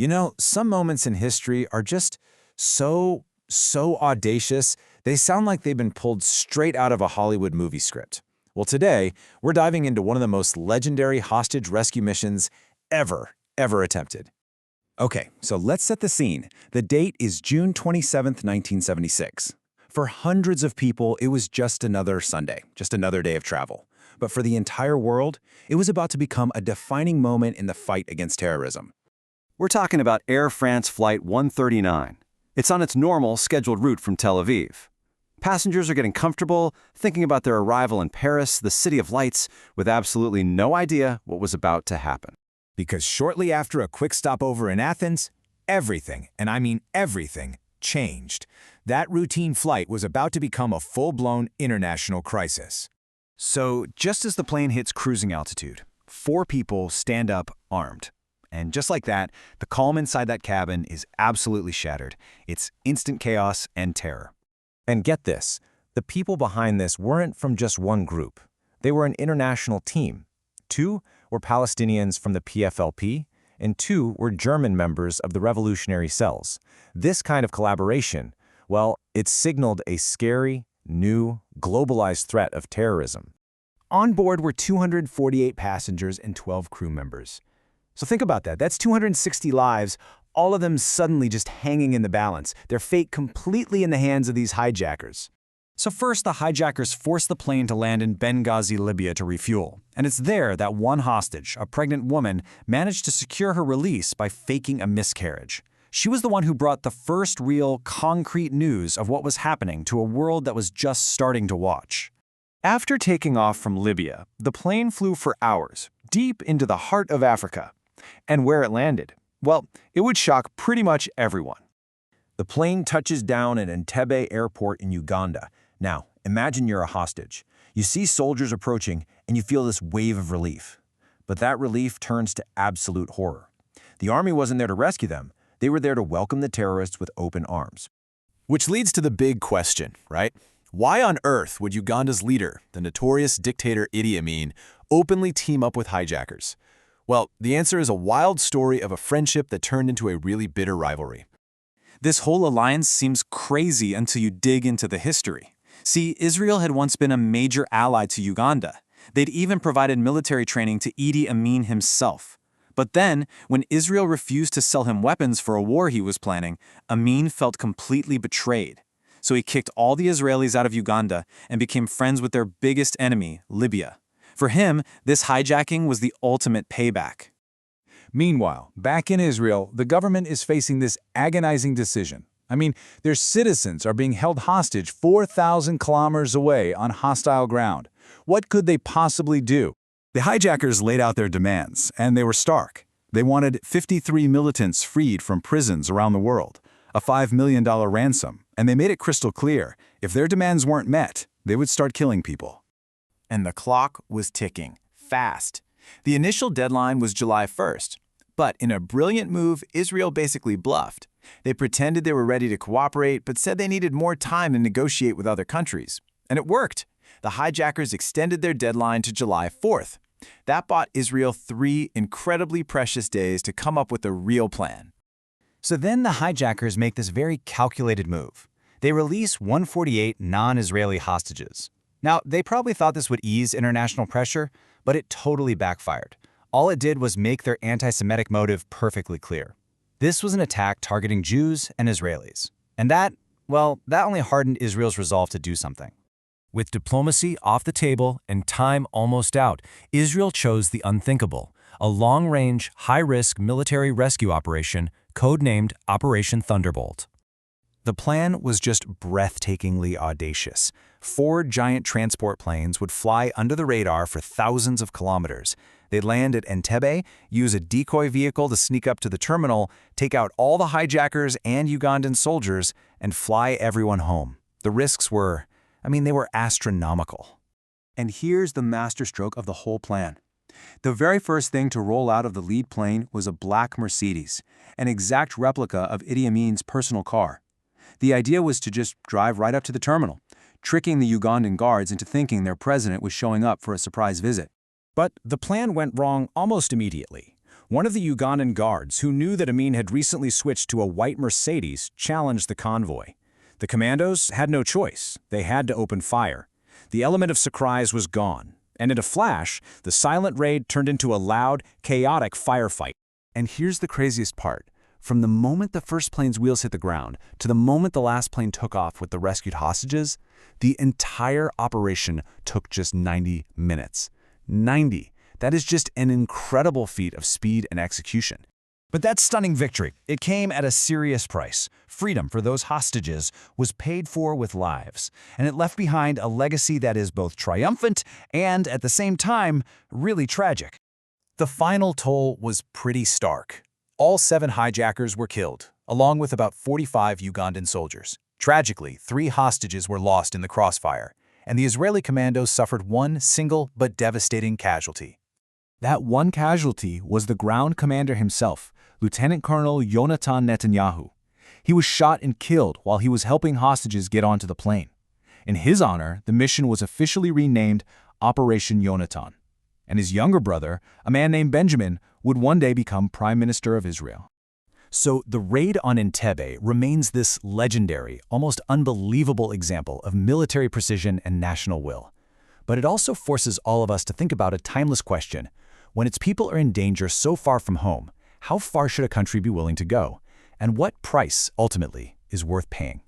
You know, some moments in history are just so audacious, they sound like they've been pulled straight out of a Hollywood movie script. Well, today, we're diving into one of the most legendary hostage rescue missions ever attempted. Okay, so let's set the scene. The date is June 27th, 1976. For hundreds of people, it was just another Sunday, just another day of travel. But for the entire world, it was about to become a defining moment in the fight against terrorism. We're talking about Air France Flight 139. It's on its normal, scheduled route from Tel Aviv. Passengers are getting comfortable, thinking about their arrival in Paris, the City of Lights, with absolutely no idea what was about to happen. Because shortly after a quick stopover in Athens, everything, and I mean everything, changed. That routine flight was about to become a full-blown international crisis. So, just as the plane hits cruising altitude, 4 people stand up armed. And just like that, the calm inside that cabin is absolutely shattered. It's instant chaos and terror. And get this, the people behind this weren't from just one group. They were an international team. 2 were Palestinians from the PFLP, and 2 were German members of the revolutionary cells. This kind of collaboration, well, it signaled a scary, new, globalized threat of terrorism. On board were 248 passengers and 12 crew members. So think about that. That's 260 lives, all of them suddenly just hanging in the balance, their fate completely in the hands of these hijackers. So first, the hijackers forced the plane to land in Benghazi, Libya to refuel. And it's there that one hostage, a pregnant woman, managed to secure her release by faking a miscarriage. She was the one who brought the first real, concrete news of what was happening to a world that was just starting to watch. After taking off from Libya, the plane flew for hours, deep into the heart of Africa. And where it landed, well, it would shock pretty much everyone. The plane touches down at Entebbe Airport in Uganda. Now, imagine you're a hostage. You see soldiers approaching, and you feel this wave of relief. But that relief turns to absolute horror. The army wasn't there to rescue them. They were there to welcome the terrorists with open arms. Which leads to the big question, right? Why on earth would Uganda's leader, the notorious dictator Idi Amin, openly team up with hijackers? Well, the answer is a wild story of a friendship that turned into a really bitter rivalry. This whole alliance seems crazy until you dig into the history. See, Israel had once been a major ally to Uganda. They'd even provided military training to Idi Amin himself. But then, when Israel refused to sell him weapons for a war he was planning, Amin felt completely betrayed. So he kicked all the Israelis out of Uganda and became friends with their biggest enemy, Libya. For him, this hijacking was the ultimate payback. Meanwhile, back in Israel, the government is facing this agonizing decision. I mean, their citizens are being held hostage 4,000 kilometers away on hostile ground. What could they possibly do? The hijackers laid out their demands, and they were stark. They wanted 53 militants freed from prisons around the world, a $5 million ransom, and they made it crystal clear, if their demands weren't met, they would start killing people. And the clock was ticking, fast. The initial deadline was July 1st. But in a brilliant move, Israel basically bluffed. They pretended they were ready to cooperate, but said they needed more time to negotiate with other countries. And it worked. The hijackers extended their deadline to July 4th. That bought Israel 3 incredibly precious days to come up with a real plan. So then the hijackers make this very calculated move. They release 148 non-Israeli hostages. Now, they probably thought this would ease international pressure, but it totally backfired. All it did was make their anti-Semitic motive perfectly clear. This was an attack targeting Jews and Israelis. And that only hardened Israel's resolve to do something. With diplomacy off the table and time almost out, Israel chose the unthinkable, a long-range, high-risk military rescue operation codenamed Operation Thunderbolt. The plan was just breathtakingly audacious. 4 giant transport planes would fly under the radar for thousands of kilometers. They'd land at Entebbe, use a decoy vehicle to sneak up to the terminal, take out all the hijackers and Ugandan soldiers, and fly everyone home. The risks were, they were astronomical. And here's the masterstroke of the whole plan. The very first thing to roll out of the lead plane was a black Mercedes, an exact replica of Idi Amin's personal car. The idea was to just drive right up to the terminal, tricking the Ugandan guards into thinking their president was showing up for a surprise visit. But the plan went wrong almost immediately. One of the Ugandan guards, who knew that Amin had recently switched to a white Mercedes, challenged the convoy. The commandos had no choice. They had to open fire. The element of surprise was gone, and in a flash, the silent raid turned into a loud, chaotic firefight. And here's the craziest part. From the moment the first plane's wheels hit the ground to the moment the last plane took off with the rescued hostages, the entire operation took just 90 minutes. 90. That is just an incredible feat of speed and execution. But that stunning victory, it came at a serious price. Freedom for those hostages was paid for with lives, and it left behind a legacy that is both triumphant and, at the same time, really tragic. The final toll was pretty stark. All 7 hijackers were killed, along with about 45 Ugandan soldiers. Tragically, 3 hostages were lost in the crossfire, and the Israeli commandos suffered one single but devastating casualty. That one casualty was the ground commander himself, Lieutenant Colonel Yonatan Netanyahu. He was shot and killed while he was helping hostages get onto the plane. In his honor, the mission was officially renamed Operation Yonatan, and his younger brother, a man named Benjamin, would one day become Prime Minister of Israel. So the raid on Entebbe remains this legendary, almost unbelievable example of military precision and national will. But it also forces all of us to think about a timeless question. When its people are in danger so far from home, how far should a country be willing to go? And what price, ultimately, is worth paying?